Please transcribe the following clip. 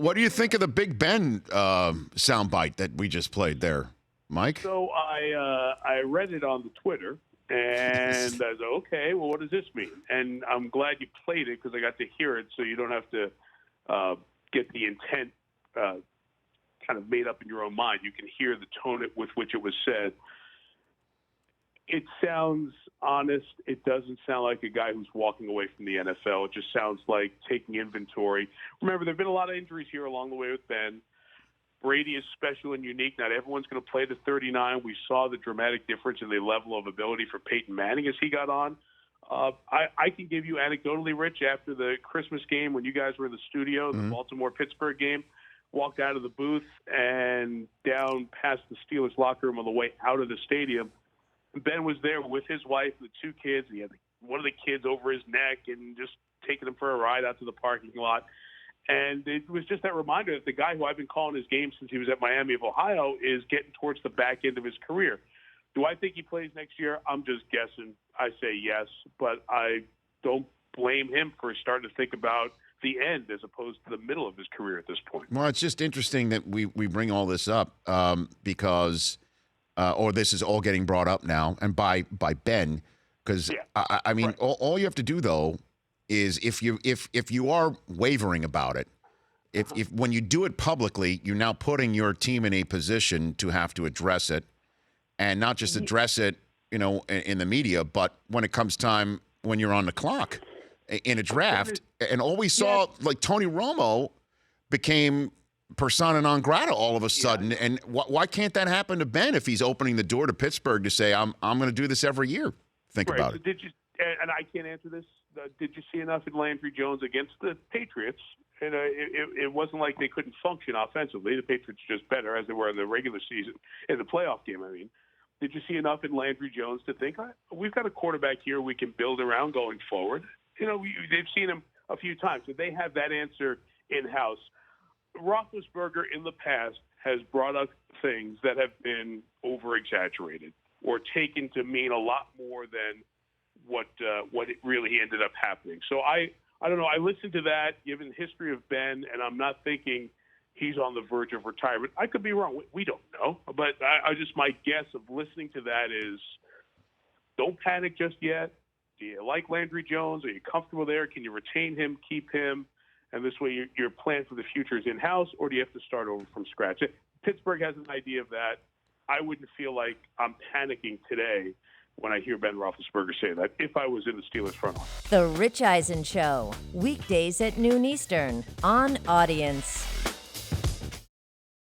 What do you think of the Big Ben soundbite that we just played there, Mike? So I read it on the Twitter, and I was like, okay, well, what does this mean? And I'm glad you played it because I got to hear it, so you don't have to get the intent kind of made up in your own mind. You can hear the tone with which it was said. It sounds honest. It doesn't sound like a guy who's walking away from the NFL. It just sounds like taking inventory. Remember, there have been a lot of injuries here along the way with Ben. Brady is special and unique. Not everyone's going to play to 39. We saw the dramatic difference in the level of ability for Peyton Manning as he got on. I can give you anecdotally, Rich, after the Christmas game when you guys were in the studio, the Baltimore-Pittsburgh game, walked out of the booth and down past the Steelers locker room on the way out of the stadium. Ben was there with his wife and the two kids. He had one of the kids over his neck and just taking him for a ride out to the parking lot. And it was just that reminder that the guy who I've been calling his game since he was at Miami of Ohio is getting towards the back end of his career. Do I think he plays next year? I'm just guessing. I say yes, but I don't blame him for starting to think about the end as opposed to the middle of his career at this point. Well, it's just interesting that we bring all this up because or this is all getting brought up now, and by Ben, because I mean, right. all you have to do though is if you are wavering about it, if when you do it publicly, you're now putting your team in a position to have to address it, and not just address it, in the media, but when it comes time when you're on the clock in a draft. And all we saw, like Tony Romo became persona non grata all of a sudden. Yeah. And why can't that happen to Ben if he's opening the door to Pittsburgh to say, I'm going to do this every year? Think about so it. Did you? And I can't answer this. Did you see enough in Landry Jones against the Patriots? And it wasn't like they couldn't function offensively. The Patriots just better as they were in the regular season, in the playoff game, I mean. Did you see enough in Landry Jones to think, we've got a quarterback here we can build around going forward? They've seen him a few times. So they have that answer in-house. Roethlisberger in the past has brought up things that have been over-exaggerated or taken to mean a lot more than what it really ended up happening. So I don't know. I listened to that, given the history of Ben, and I'm not thinking he's on the verge of retirement. I could be wrong. We don't know. But my guess of listening to that is don't panic just yet. Do you like Landry Jones? Are you comfortable there? Can you retain him, keep him? And this way your plan for the future is in-house, or do you have to start over from scratch? Pittsburgh has an idea of that. I wouldn't feel like I'm panicking today when I hear Ben Roethlisberger say that if I was in the Steelers front office. The Rich Eisen Show, weekdays at noon Eastern on Audience.